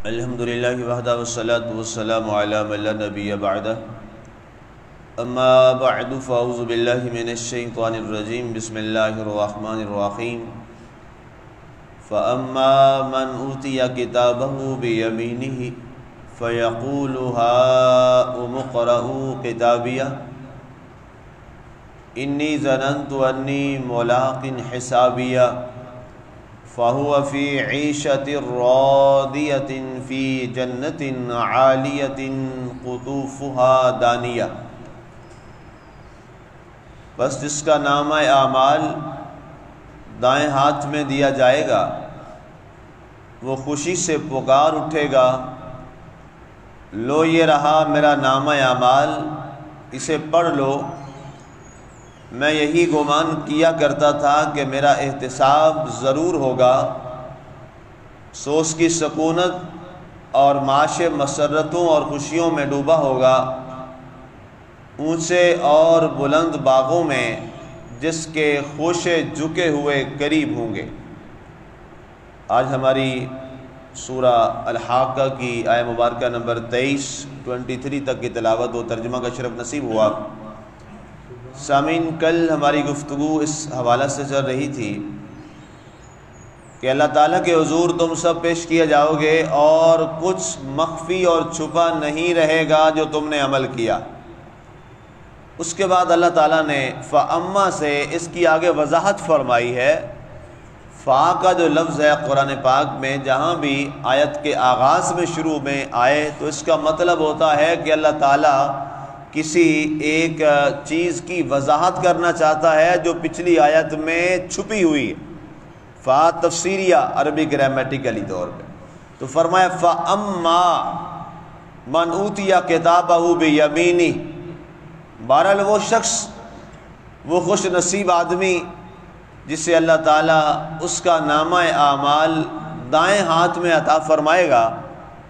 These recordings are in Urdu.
الحمدللہ وحدہ والصلاة والسلام علی من لا نبی بعدہ اما بعد فاعوذ باللہ من الشیطان الرجیم بسم اللہ الرحمن الرحیم فَأَمَّا مَنْ أُوتِيَ كِتَابَهُ بِيَمِينِهِ فَيَقُولُ هَاؤُمُ اقْرَءُوا كِتَابِيَهْ إِنِّي ظَنَنْتُ أَنِّي مُلَاقٍ حِسَابِيَهْ فَهُوَ فِي عِيشَةٍ رَاضِيَةٍ فِي جَنَّةٍ عَالِيَةٍ قُطُوفُهَا دَانِيَةٌ۔ بس جس کا نامہ اعمال دائیں ہاتھ میں دیا جائے گا وہ خوشی سے پکار اٹھے گا، لو یہ رہا میرا نامہ اعمال، اسے پڑھ لو۔ میں یہی گمان کیا کرتا تھا کہ میرا احتساب ضرور ہوگا، سو اس کی سکونت اور معاش مسرتوں اور خوشیوں میں ڈوبا ہوگا، اونچے اور بلند باغوں میں جس کے خوشے جھکے ہوئے قریب ہوں گے۔ آج ہماری سورہ الحاقہ کی آیہ مبارکہ نمبر 23 تک کی تلاوت و ترجمہ کا شرف نصیب ہوا۔ سامعین، کل ہماری گفتگو اس حوالہ سے چل رہی تھی کہ اللہ تعالیٰ کے حضور تم سب پیش کیے جاؤ گے اور کچھ مخفی اور چھپا نہیں رہے گا جو تم نے عمل کیا۔ اس کے بعد اللہ تعالیٰ نے فَأَمَّا سے اس کی آگے وضاحت فرمائی ہے۔ فا کا جو لفظ ہے قرآن پاک میں جہاں بھی آیت کے آغاز میں شروع میں آئے تو اس کا مطلب ہوتا ہے کہ اللہ تعالیٰ کسی ایک چیز کی وضاحت کرنا چاہتا ہے جو پچھلی آیت میں چھپی ہوئی ہے۔ فا تفسیریہ عربی گرامیٹیکلی طور پہ تو فرمایا فَأَمَّا مَنْ أُوتِيَ كِتَابَهُ بِيَمِينِهِ، بہرحال وہ شخص، وہ خوش نصیب آدمی جسے اللہ تعالیٰ اس کا نامہ اعمال دائیں ہاتھ میں عطا فرمائے گا۔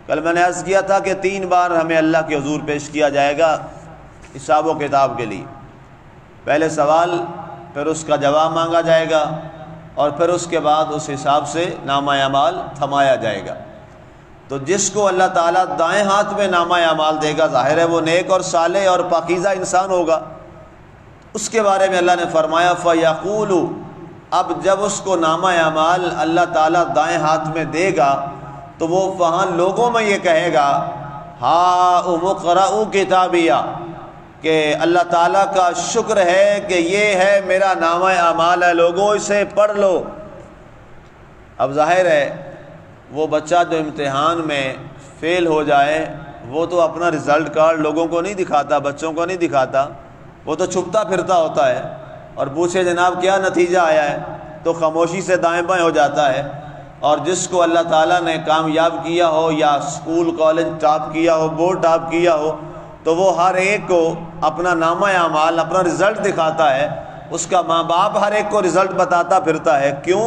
کل میں نے عرض کیا تھا کہ 3 بار ہمیں اللہ کے حضور پیش کیا جائے گا حساب و کتاب کے لیے۔ پہلے سوال، پھر اس کا جواب مانگا جائے گا اور پھر اس کے بعد اس حساب سے نامہ اعمال تھمایا جائے گا۔ تو جس کو اللہ تعالیٰ دائیں ہاتھ میں نامہ اعمال دے گا ظاہر ہے وہ نیک اور صالح اور پاکیزہ انسان ہوگا۔ اس کے بارے میں اللہ نے فرمایا فَيَقُولُ، اب جب اس کو نامہ اعمال اللہ تعالیٰ دائیں ہاتھ میں دے گا تو وہ وہاں لوگوں میں یہ کہے گا ہاؤم اقرءوا کتابیہ، کہ اللہ تعالیٰ کا شکر ہے کہ یہ ہے میرا نامہ اعمال ہے، لوگوں اسے پڑھ لو۔ اب ظاہر ہے وہ بچہ جو امتحان میں فیل ہو جائے وہ تو اپنا رزلٹ کارڈ لوگوں کو نہیں دکھاتا، بچوں کو نہیں دکھاتا، وہ تو چھپتا پھرتا ہوتا ہے اور پوچھے جناب کیا نتیجہ آیا ہے تو خاموشی سے دائیں بائیں ہو جاتا ہے۔ اور جس کو اللہ تعالیٰ نے کامیاب کیا ہو یا اسکول کالج ٹاپ کیا ہو، بورڈ ٹاپ کیا ہو، تو وہ ہر ایک کو اپنا نامہ اعمال، اپنا رزلٹ دکھاتا ہے۔ اس کا ماں باپ ہر ایک کو رزلٹ بتاتا پھرتا ہے، کیوں؟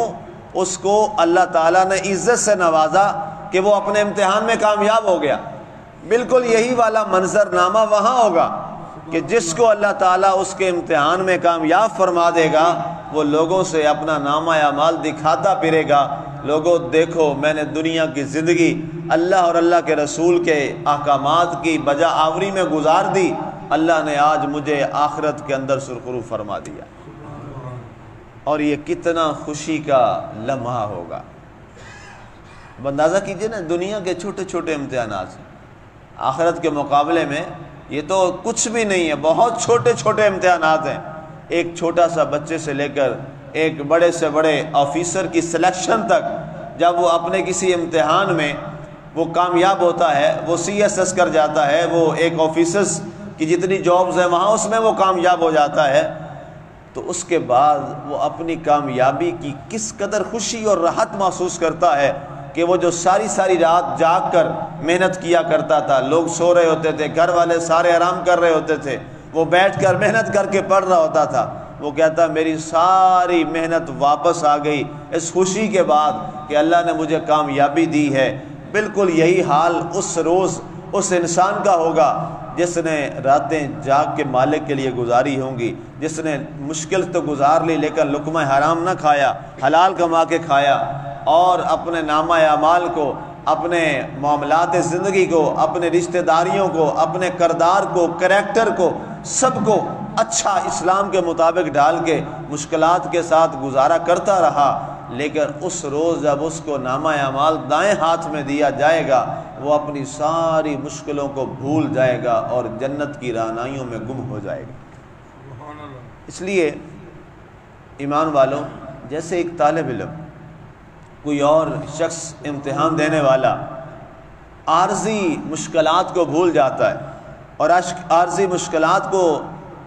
اس کو اللہ تعالیٰ نے عزت سے نوازا کہ وہ اپنے امتحان میں کامیاب ہو گیا۔ بالکل یہی والا منظرنامہ وہاں ہوگا کہ جس کو اللہ تعالیٰ اس کے امتحان میں کامیاب فرما دے گا وہ لوگوں سے اپنا نامہ اعمال دکھاتا پھرے گا، لوگوں دیکھو میں نے دنیا کی زندگی اللہ اور اللہ کے رسول کے احکامات کی بجا آوری میں گزار دی، اللہ نے آج مجھے آخرت کے اندر سرخرو فرما دیا۔ اور یہ کتنا خوشی کا لمحہ ہوگا۔ اندازہ کیجئے نا، دنیا کے چھوٹے چھوٹے امتحانات ہیں، آخرت کے مقابلے میں یہ تو کچھ بھی نہیں ہے، بہت چھوٹے چھوٹے امتحانات ہیں۔ ایک چھوٹا سا بچے سے لے کر ایک بڑے سے بڑے آفیسر کی سلیکشن تک، جب وہ اپنے کسی امتحان میں وہ کامیاب ہوتا ہے، وہ CSS کر جاتا ہے، وہ ایک آفیسرز کی جتنی جابز ہیں وہاں اس میں وہ کامیاب ہو جاتا ہے، تو اس کے بعد وہ اپنی کامیابی کی کس قدر خوشی اور راحت محسوس کرتا ہے کہ وہ جو ساری رات جاگ کر محنت کیا کرتا تھا، لوگ سو رہے ہوتے تھے، گھر والے سارے آرام کر رہے ہوتے تھے، وہ بیٹھ کر محنت کر کے پڑھ رہا ہوتا تھا، وہ کہتا میری ساری محنت واپس آ گئی اس خوشی کے بعد کہ اللہ نے مجھے کامیابی دی ہے۔ بالکل یہی حال اس روز اس انسان کا ہوگا جس نے راتیں جاگ کے مالک کے لیے گزاری ہوں گی، جس نے مشکل تو گزار لی لیکن لقمہ حرام نہ کھایا، حلال کما کے کھایا اور اپنے نامہ اعمال کو اپنے معاملات زندگی کو، اپنے رشتہ داریوں کو، اپنے کردار کو، کریکٹر کو، سب کو اچھا اسلام کے مطابق ڈال کے مشکلات کے ساتھ گزارا کرتا رہا، لیکن اس روز جب اس کو نامہ اعمال دائیں ہاتھ میں دیا جائے گا وہ اپنی ساری مشکلوں کو بھول جائے گا اور جنت کی رہنائیوں میں گم ہو جائے گا۔ اس لیے ایمان والوں، جیسے ایک طالب علم، کوئی اور شخص امتحان دینے والا عارضی مشکلات کو بھول جاتا ہے اور عارضی مشکلات کو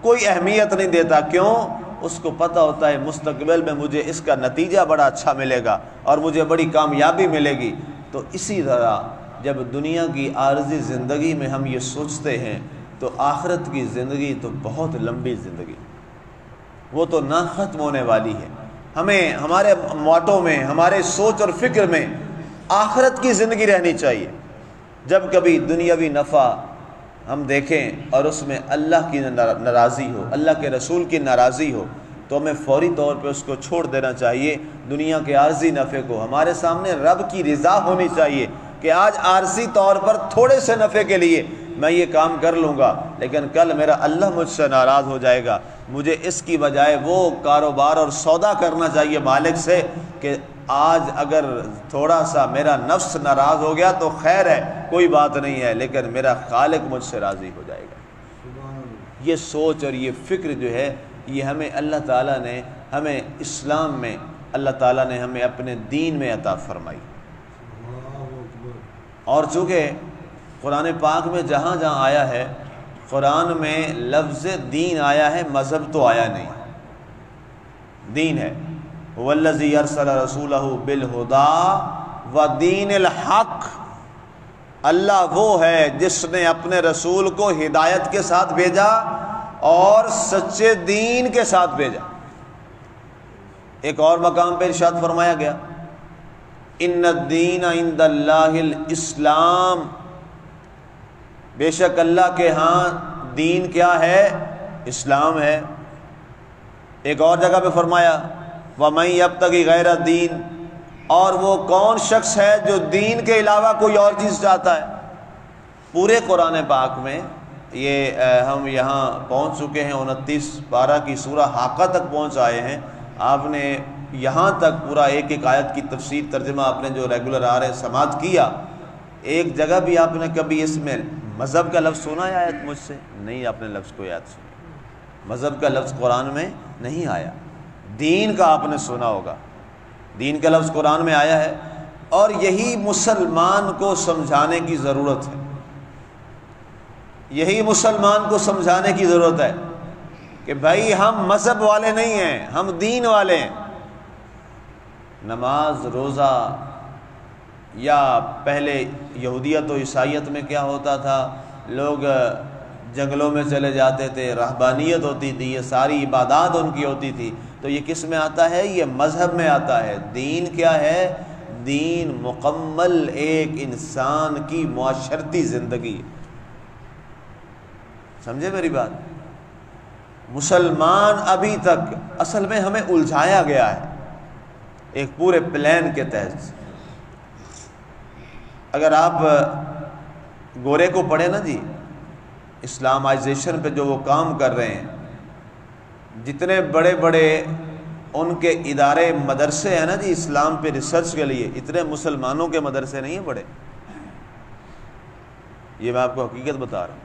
کوئی اہمیت نہیں دیتا، کیوں؟ اس کو پتہ ہوتا ہے مستقبل میں مجھے اس کا نتیجہ بڑا اچھا ملے گا اور مجھے بڑی کامیابی ملے گی۔ تو اسی طرح جب دنیا کی عارضی زندگی میں ہم یہ سوچتے ہیں تو آخرت کی زندگی تو بہت لمبی زندگی، وہ تو نہ ختم ہونے والی ہے۔ ہمیں ہمارے موٹو میں، ہمارے سوچ اور فکر میں آخرت کی زندگی رہنی چاہیے۔ جب کبھی دنیاوی نفع ہم دیکھیں اور اس میں اللہ کی ناراضی ہو، اللہ کے رسول کی ناراضی ہو، تو ہمیں فوری طور پہ اس کو چھوڑ دینا چاہیے۔ دنیا کے عارضی نفع کو ہمارے سامنے رب کی رضا ہونی چاہیے کہ آج عارضی طور پر تھوڑے سے نفع کے لیے میں یہ کام کر لوں گا، لیکن کل میرا اللہ مجھ سے ناراض ہو جائے گا، مجھے اس کی بجائے وہ کاروبار اور سودا کرنا چاہیے مالک سے کہ آج اگر تھوڑا سا میرا نفس ناراض ہو گیا تو خیر ہے، کوئی بات نہیں ہے، لیکن میرا خالق مجھ سے راضی ہو جائے گا۔ یہ سوچ اور یہ فکر جو ہے یہ ہمیں اللہ تعالیٰ نے، ہمیں اسلام میں اللہ تعالیٰ نے ہمیں اپنے دین میں عطا فرمائی۔ اور چونکہ قرآن پاک میں جہاں جہاں آیا ہے، قرآن میں لفظ دین آیا ہے، مذہب تو آیا نہیں، دین ہے۔ وَالَّذِي أَرْسَلَ رَسُولَهُ بِالْهُدَىٰ وَدِينِ الْحَقِّ، اللہ وہ ہے جس نے اپنے رسول کو ہدایت کے ساتھ بھیجا اور سچے دین کے ساتھ بھیجا۔ ایک اور مقام پہ ارشاد فرمایا گیا، ان الدین عند اللہ الاسلام، بے شک اللہ کے ہاں دین کیا ہے؟ اسلام ہے۔ ایک اور جگہ پہ فرمایا وَمَن يَبْتَغِ غَيْرَ الدِّينِ، اور وہ کون شخص ہے جو دین کے علاوہ کوئی اور چیز چاہتا ہے۔ پورے قرآن پاک میں یہ ہم یہاں پہنچ چکے ہیں، 29 پارہ کی سورہ حاقہ تک پہنچ آئے ہیں۔ آپ نے یہاں تک پورا ایک ایک آیت کی تفسیر ترجمہ آپ نے جو ریگولر آ رہے سماعت کیا۔ ایک جگہ بھی آپ نے کبھی اس میں مذہب کا لفظ سنا ہے آیت مجھ سے؟ نہیں، آپ نے لفظ کو یاد سنا، مذہب کا لفظ قرآن میں نہیں آیا۔ دین کا آپ نے سنا ہوگا، دین کا لفظ قرآن میں آیا ہے، اور یہی مسلمان کو سمجھانے کی ضرورت ہے، یہی مسلمان کو سمجھانے کی ضرورت ہے کہ بھائی ہم مذہب والے نہیں ہیں، ہم دین والے ہیں۔ نماز، روزہ، یا پہلے یہودیت و عیسائیت میں کیا ہوتا تھا، لوگ جنگلوں میں چلے جاتے تھے، رہبانیت ہوتی تھی، یہ ساری عبادات ان کی ہوتی تھی، تو یہ کس میں آتا ہے؟ یہ مذہب میں آتا ہے۔ دین کیا ہے؟ دین مکمل ایک انسان کی معاشرتی زندگی، سمجھے میری بات؟ مسلمان ابھی تک اصل میں ہمیں الجھایا گیا ہے ایک پورے پلان کے تحت۔ اگر آپ گورے کو پڑھیں نا جی، اسلامائزیشن پہ جو وہ کام کر رہے ہیں، جتنے بڑے بڑے ان کے ادارے مدرسے ہیں نا جی اسلام پہ ریسرچ کے لیے، اتنے مسلمانوں کے مدرسے نہیں ہیں بڑے، یہ میں آپ کو حقیقت بتا رہا ہوں۔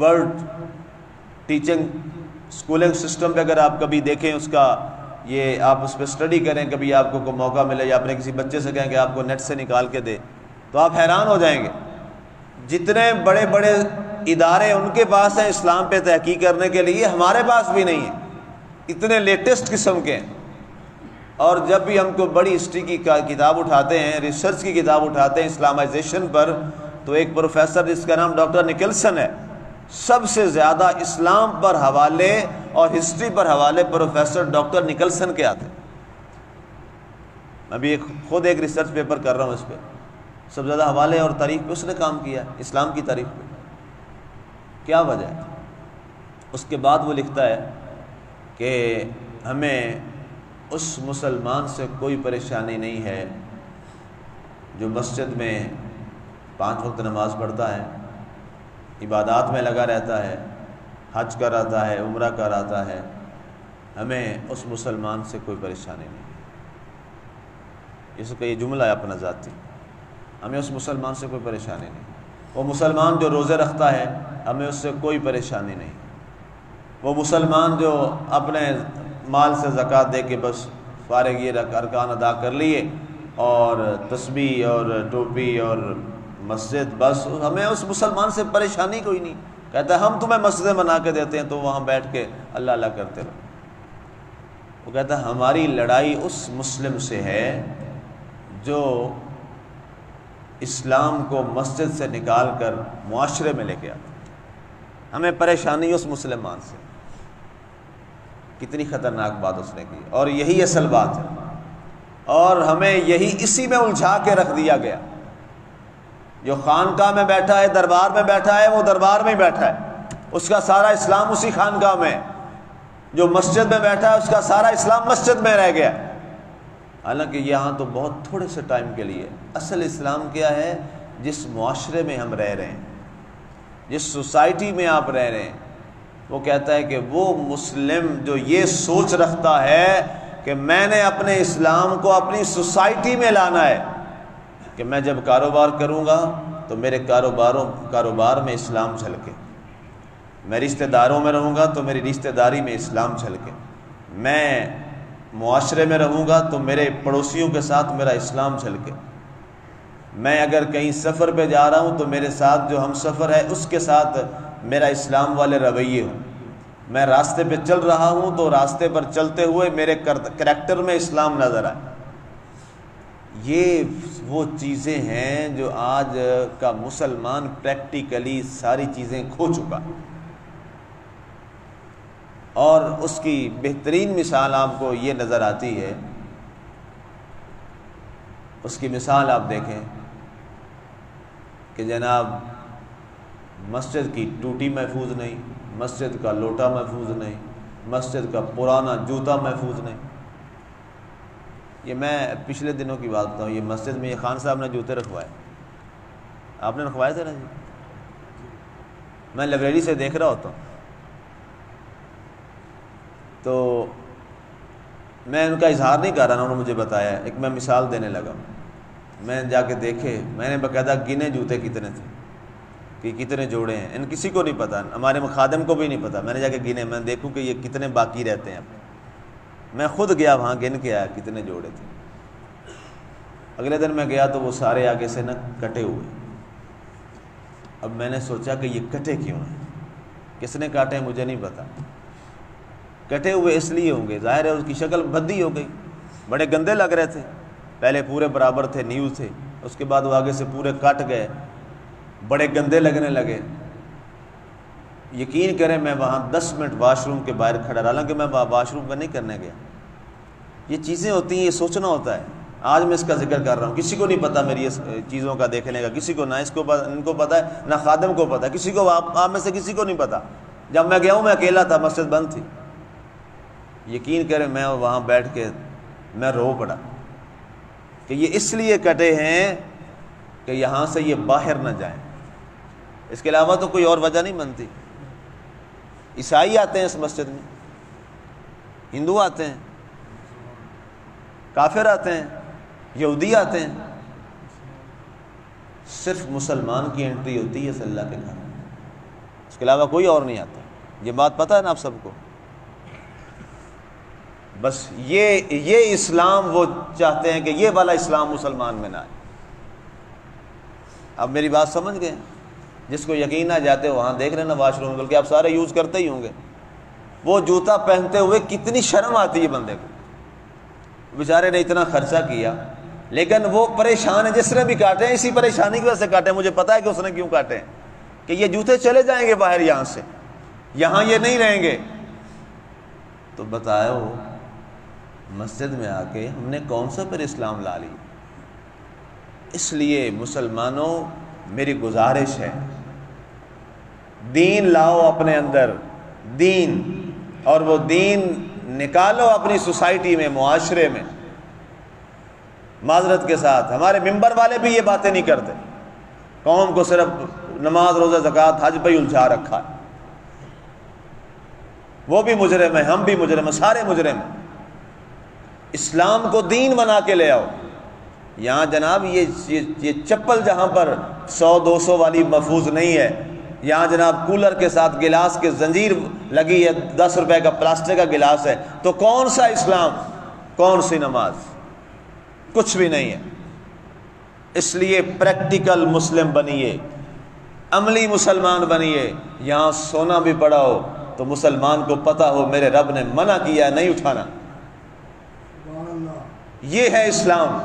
ورلڈ ٹیچنگ اسکولنگ سسٹم پہ اگر آپ کبھی دیکھیں، اس کا یہ آپ اس پہ اسٹڈی کریں، کبھی آپ کو کوئی موقع ملے یا اپنے کسی بچے سے کہیں کہ آپ کو نیٹ سے نکال کے دے، تو آپ حیران ہو جائیں گے جتنے بڑے بڑے ادارے ان کے پاس ہیں اسلام پہ تحقیق کرنے کے لیے، ہمارے پاس بھی نہیں ہیں، اتنے لیٹسٹ قسم کے ہیں۔ اور جب بھی ہم کو بڑی ہسٹری کی کتاب اٹھاتے ہیں، ریسرچ کی کتاب اٹھاتے ہیں اسلامائزیشن پر، تو ایک پروفیسر جس کا نام ڈاکٹر نکلسن ہے، سب سے زیادہ اسلام پر حوالے اور ہسٹری پر حوالے پروفیسر ڈاکٹر نکلسن کے آتے ہیں۔ میں بھی خود ایک ریسرچ پیپر کر رہا ہوں اس پہ، سب سے زیادہ حوالے اور تاریخ پہ اس نے کام کیا ہے، اسلام کی تاریخ پہ۔ کیا وجہ ہے؟ اس کے بعد وہ لکھتا ہے کہ ہمیں اس مسلمان سے کوئی پریشانی نہیں ہے جو مسجد میں 5 وقت نماز پڑھتا ہے، عبادات میں لگا رہتا ہے، حج کراتا ہے، عمرہ کراتا ہے، ہمیں اس مسلمان سے کوئی پریشانی نہیں۔ اس کا یہ جملہ ہے اپنا ذاتی، ہمیں اس مسلمان سے کوئی پریشانی نہیں۔ وہ مسلمان جو روزے رکھتا ہے ہمیں اس سے کوئی پریشانی نہیں۔ وہ مسلمان جو اپنے مال سے زکوٰۃ دے کے بس فارغ یہ ارکان ادا کر لیے اور تسبیح اور ٹوپی اور مسجد، بس ہمیں اس مسلمان سے پریشانی کوئی نہیں۔ کہتا ہے ہم تمہیں مسجدیں بنا کے دیتے ہیں تو وہاں بیٹھ کے اللہ اللہ کرتے رہو۔ وہ کہتا ہے ہماری لڑائی اس مسلم سے ہے جو اسلام کو مسجد سے نکال کر معاشرے میں لے کے آتا۔ ہمیں پریشانی اس مسلمان سے۔ کتنی خطرناک بات اس نے کی، اور یہی اصل بات ہے، اور ہمیں یہی اسی میں الجھا کے رکھ دیا گیا۔ جو خانقاہ میں بیٹھا ہے، دربار میں بیٹھا ہے، وہ دربار میں ہی بیٹھا ہے، اس کا سارا اسلام اسی خانقاہ میں ہے۔ جو مسجد میں بیٹھا ہے اس کا سارا اسلام مسجد میں رہ گیا۔ حالانکہ یہاں تو بہت تھوڑے سے ٹائم کے لیے۔ اصل اسلام کیا ہے؟ جس معاشرے میں ہم رہ رہے ہیں، جس سوسائٹی میں آپ رہ رہے ہیں، وہ کہتا ہے کہ وہ مسلم جو یہ سوچ رکھتا ہے کہ میں نے اپنے اسلام کو اپنی سوسائٹی میں لانا ہے، کہ میں جب کاروبار کروں گا تو میرے کاروبار میں اسلام جھلکے، میں رشتہ داروں میں رہوں گا تو میری رشتہ داری میں اسلام جھلکے، میں معاشرے میں رہوں گا تو میرے پڑوسیوں کے ساتھ میرا اسلام جھلکے، میں اگر کہیں سفر پہ جا رہا ہوں تو میرے ساتھ جو ہم سفر ہے اس کے ساتھ میرا اسلام والے رویے ہوں، میں راستے پہ چل رہا ہوں تو راستے پر چلتے ہوئے میرے کریکٹر میں اسلام نظر آئے۔ یہ وہ چیزیں ہیں جو آج کا مسلمان پریکٹیکلی ساری چیزیں کھو چکا، اور اس کی بہترین مثال آپ کو یہ نظر آتی ہے۔ اس کی مثال آپ دیکھیں کہ جناب مسجد کی ٹوٹی محفوظ نہیں، مسجد کا لوٹا محفوظ نہیں، مسجد کا پرانا جوتا محفوظ نہیں۔ یہ میں پچھلے دنوں کی بات بتاؤں، یہ مسجد میں یہ خان صاحب نے جوتے رکھوائے، آپ نے رکھوائے تھے نا جی؟ میں لائبریری سے دیکھ رہا ہوتا ہوں تو میں ان کا اظہار نہیں کر رہا نا، انہوں نے مجھے بتایا، ایک میں مثال دینے لگا، میں جا کے دیکھے، میں نے باقاعدہ گنے جوتے کتنے تھے کہ کتنے جوڑے ہیں، ان کسی کو نہیں پتہ، ہمارے خادم کو بھی نہیں پتہ، میں نے جا کے گنے، میں دیکھوں کہ یہ کتنے باقی رہتے ہیں۔ میں خود گیا وہاں گن کے آیا کتنے جوڑے تھے۔ اگلے دن میں گیا تو وہ سارے آگے سے نا کٹے ہوئے۔ اب میں نے سوچا کہ یہ کٹے کیوں ہیں، کس نے کاٹے ہیں مجھے نہیں پتا، کٹے ہوئے اس لیے ہوں گے، ظاہر ہے اس کی شکل بھدی ہو گئی، بڑے گندے لگ رہے تھے، پہلے پورے برابر تھے، نیو تھے، اس کے بعد وہ آگے سے پورے کٹ گئے، بڑے گندے لگنے لگے۔ یقین کریں میں وہاں 10 منٹ واش روم کے باہر کھڑا رہا، حالانکہ میں واش روم کا نہیں کرنے گیا۔ یہ چیزیں ہوتی ہیں، یہ سوچنا ہوتا ہے۔ آج میں اس کا ذکر کر رہا ہوں، کسی کو نہیں پتہ میری اس چیزوں کا دیکھنے کا، کسی کو نہ ان کو پتہ ہے، نہ خادم کو پتہ ہے، کسی کو آپ میں سے کسی کو نہیں پتہ۔ جب میں گیا ہوں میں اکیلا تھا، مسجد بند تھی، یقین کریں میں وہاں بیٹھ کے میں رو پڑا کہ یہ اس لیے کٹے ہیں کہ یہاں سے یہ باہر نہ جائیں، اس کے علاوہ تو کوئی اور وجہ نہیں بنتی۔ عیسائی آتے ہیں اس مسجد میں، ہندو آتے ہیں، کافر آتے ہیں، یہودی آتے ہیں، صرف مسلمان کی انٹری ہوتی ہے صلی اللہ کے گھر، اس کے علاوہ کوئی اور نہیں آتا۔ یہ بات پتہ ہے نا آپ سب کو؟ بس یہ اسلام وہ چاہتے ہیں کہ یہ والا اسلام مسلمان میں نہ آئے۔ اب میری بات سمجھ گئے؟ جس کو یقین آ جاتے وہاں دیکھ لینا واش روم، بلکہ آپ سارے یوز کرتے ہی ہوں گے۔ وہ جوتا پہنتے ہوئے کتنی شرم آتی ہے بندے کو، بیچارے نے اتنا خرچہ کیا، لیکن وہ پریشان ہے، جس نے بھی کاٹے ہیں اسی پریشانی کی وجہ سے کاٹے ہیں، مجھے پتا ہے کہ اس نے کیوں کاٹے ہیں، کہ یہ جوتے چلے جائیں گے باہر یہاں سے، یہاں یہ نہیں رہیں گے۔ تو بتاؤ مسجد میں آ کے ہم نے کون سا پھر اسلام لا لی؟ اس لیے مسلمانوں میری گزارش ہے، دین لاؤ اپنے اندر، دین، اور وہ دین نکالو اپنی سوسائٹی میں، معاشرے میں۔ معذرت کے ساتھ ہمارے ممبر والے بھی یہ باتیں نہیں کرتے، قوم کو صرف نماز روزہ زکوٰۃ حج پہ ہی الجھا رکھا ہے۔ وہ بھی مجرم ہے، ہم بھی مجرم ہیں، سارے مجرم ہیں۔ اسلام کو دین بنا کے لے آؤ۔ یہاں جناب یہ چپل جہاں پر 100-200 والی محفوظ نہیں ہے، یہاں جناب کولر کے ساتھ گلاس کے زنجیر لگی ہے، 10 روپے کا پلاسٹک کا گلاس ہے، تو کون سا اسلام، کون سی نماز؟ کچھ بھی نہیں ہے۔ اس لیے پریکٹیکل مسلم بنیے، عملی مسلمان بنیے۔ یہاں سونا بھی پڑا ہو تو مسلمان کو پتہ ہو میرے رب نے منع کیا ہے، نہیں اٹھانا۔ یہ ہے اسلام،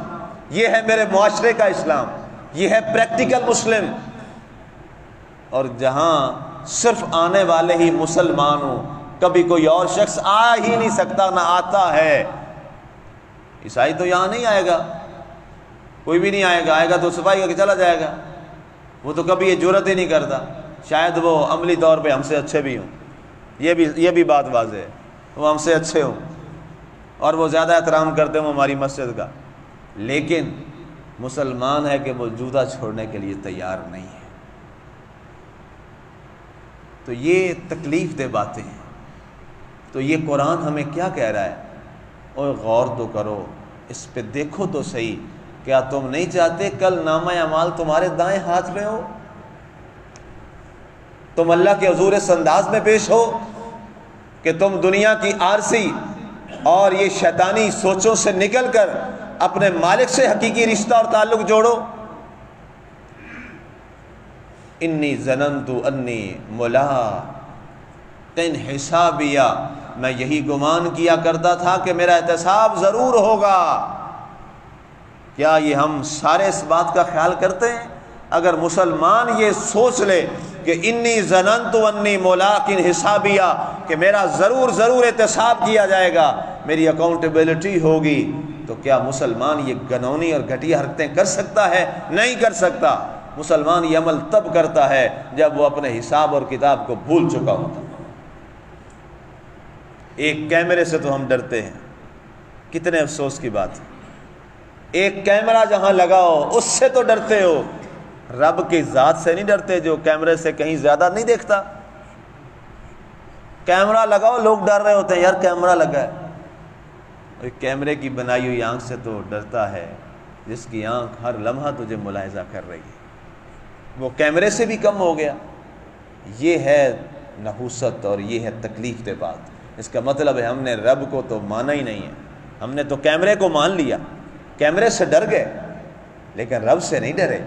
یہ ہے میرے معاشرے کا اسلام، یہ ہے پریکٹیکل مسلم۔ اور جہاں صرف آنے والے ہی مسلمان ہوں، کبھی کوئی اور شخص آ ہی نہیں سکتا، نہ آتا ہے۔ عیسائی تو یہاں نہیں آئے گا، کوئی بھی نہیں آئے گا، آئے گا تو صفائی کر کے چلا جائے گا۔ وہ تو کبھی یہ جرت ہی نہیں کرتا، شاید وہ عملی طور پہ ہم سے اچھے بھی ہوں، یہ بھی بات واضح ہے، وہ ہم سے اچھے ہوں اور وہ زیادہ احترام کرتے ہوں ہماری مسجد کا، لیکن مسلمان ہے کہ وہ جوتا چھوڑنے کے لیے تیار نہیں ہے۔ تو یہ تکلیف دہ باتیں ہیں۔ تو یہ قرآن ہمیں کیا کہہ رہا ہے؟ اور غور تو کرو، اس پہ دیکھو تو صحیح۔ کیا تم نہیں چاہتے کل نامہ اعمال تمہارے دائیں ہاتھ میں ہو، تم اللہ کے حضور اس انداز میں پیش ہو کہ تم دنیا کی عارضی اور یہ شیطانی سوچوں سے نکل کر اپنے مالک سے حقیقی رشتہ اور تعلق جوڑو؟ انی ظننت انی ملاق حسابیہ، میں یہی گمان کیا کرتا تھا کہ میرا احتساب ضرور ہوگا۔ کیا یہ ہم سارے اس بات کا خیال کرتے ہیں؟ اگر مسلمان یہ سوچ لے کہ انی ظننت انی ملاق حسابیہ، کہ میرا ضرور احتساب کیا جائے گا، میری اکاؤنٹیبلٹی ہوگی، تو کیا مسلمان یہ گنونی اور گھٹیا حرکتیں کر سکتا ہے؟ نہیں کر سکتا۔ مسلمان یہ عمل تب کرتا ہے جب وہ اپنے حساب اور کتاب کو بھول چکا ہوتا۔ ایک کیمرے سے تو ہم ڈرتے ہیں، کتنے افسوس کی بات ہے۔ ایک کیمرہ جہاں لگا ہو اس سے تو ڈرتے ہو، رب کی ذات سے نہیں ڈرتے جو کیمرے سے کہیں زیادہ نہیں دیکھتا۔ کیمرہ لگاؤ، لوگ ڈر رہے ہوتے ہیں، یار کیمرہ لگا ہے۔ اور کیمرے کی بنائی ہوئی آنکھ سے تو ڈرتا ہے جس کی آنکھ ہر لمحہ تجھے ملاحظہ کر رہی ہے، وہ کیمرے سے بھی کم ہو گیا۔ یہ ہے نحوست اور یہ ہے تکلیف دہ بات۔ اس کا مطلب ہے ہم نے رب کو تو مانا ہی نہیں ہے، ہم نے تو کیمرے کو مان لیا، کیمرے سے ڈر گئے لیکن رب سے نہیں ڈرے۔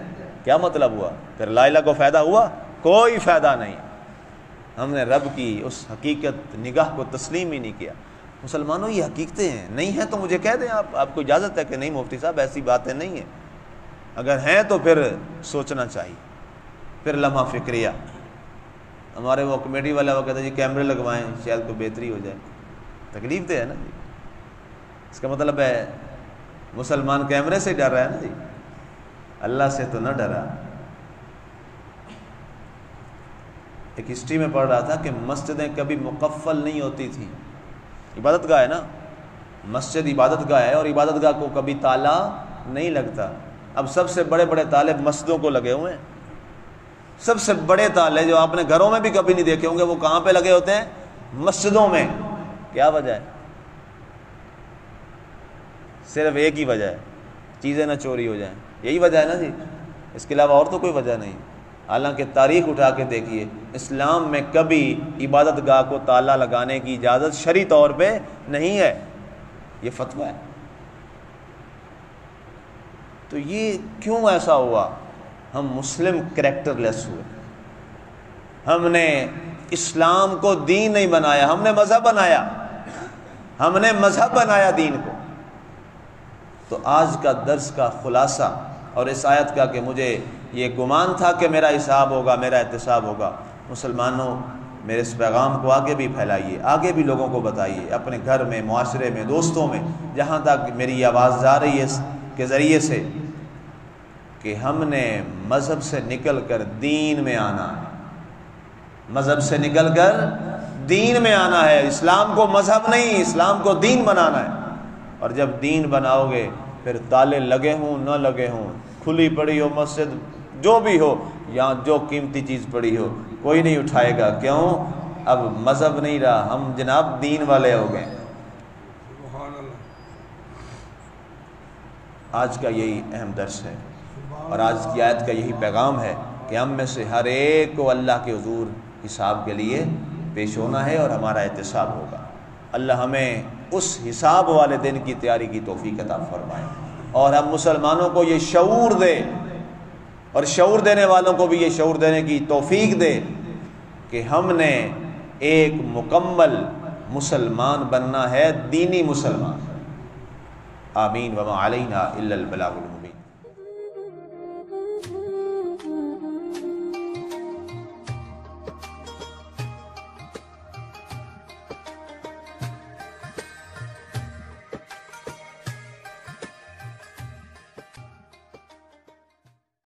کیا مطلب ہوا؟ پھر لا الہ کو فائدہ ہوا؟ کوئی فائدہ نہیں۔ ہم نے رب کی اس حقیقت نگاہ کو تسلیم ہی نہیں کیا۔ مسلمانوں یہ حقیقتیں ہیں، نہیں ہیں تو مجھے کہہ دیں، آپ کو اجازت ہے کہ نہیں مفتی صاحب ایسی باتیں نہیں ہیں، اگر ہیں تو پھر سوچنا چاہیے، پھر لمحہ فکریہ۔ ہمارے وہ کمیٹی والا وہ کہتا ہے جی کیمرے لگوائیں شاید کو بہتری ہو جائے، تکلیف دہ ہے نا جی۔ اس کا مطلب ہے مسلمان کیمرے سے ڈر رہا ہے نا جی، اللہ سے تو نہ ڈرا۔ ایک ہسٹری میں پڑھ رہا تھا کہ مسجدیں کبھی مقفل نہیں ہوتی تھی، عبادت گاہ ہے نا، مسجد عبادت گاہ ہے اور عبادت گاہ کو کبھی تالا نہیں لگتا۔ اب سب سے بڑے بڑے تالے مسجدوں کو لگے ہوئے ہیں، سب سے بڑے تالے جو آپ نے گھروں میں بھی کبھی نہیں دیکھے ہوں گے، وہ کہاں پہ لگے ہوتے ہیں؟ مسجدوں میں۔ کیا وجہ ہے؟ صرف ایک ہی وجہ ہے، چیزیں نہ چوری ہو جائیں، یہی وجہ ہے نا جی، اس کے علاوہ اور تو کوئی وجہ نہیں۔ حالانکہ تاریخ اٹھا کے دیکھیے، اسلام میں کبھی عبادت گاہ کو تالا لگانے کی اجازت شرعی طور پہ نہیں ہے، یہ فتویٰ ہے۔ تو یہ کیوں ایسا ہوا؟ ہم مسلم کریکٹر لیس ہوئے، ہم نے اسلام کو دین نہیں بنایا، ہم نے مذہب بنایا، ہم نے مذہب بنایا دین کو۔ تو آج کا درس کا خلاصہ اور اس آیت کا کہ مجھے یہ گمان تھا کہ میرا حساب ہوگا، میرا احتساب ہوگا، مسلمانوں میرے اس پیغام کو آگے بھی پھیلائیے، آگے بھی لوگوں کو بتائیے، اپنے گھر میں، معاشرے میں، دوستوں میں، جہاں تک میری آواز جا رہی ہے اس کے ذریعے سے، کہ ہم نے مذہب سے نکل کر دین میں آنا ہے، مذہب سے نکل کر دین میں آنا ہے۔ اسلام کو مذہب نہیں، اسلام کو دین بنانا ہے، اور جب دین بناؤ گے پھر تالے لگے ہوں نہ لگے ہوں، کھلی پڑی ہو مسجد، جو بھی ہو، یہاں جو قیمتی چیز پڑی ہو کوئی نہیں اٹھائے گا. کیوں؟ اب مذہب نہیں رہا، ہم جناب دین والے ہو گئے. آج کا یہی اہم درس ہے اور آج کی آیت کا یہی پیغام ہے کہ ہم میں سے ہر ایک کو اللہ کے حضور حساب کے لیے پیش ہونا ہے اور ہمارا احتساب ہوگا. اللہ ہمیں اس حساب والے دن کی تیاری کی توفیق عطا فرمائے اور ہم مسلمانوں کو یہ شعور دے اور شعور دینے والوں کو بھی یہ شعور دینے کی توفیق دے کہ ہم نے ایک مکمل مسلمان بننا ہے، دینی مسلمان. آمین. وما علینا الا البلاغ المبین.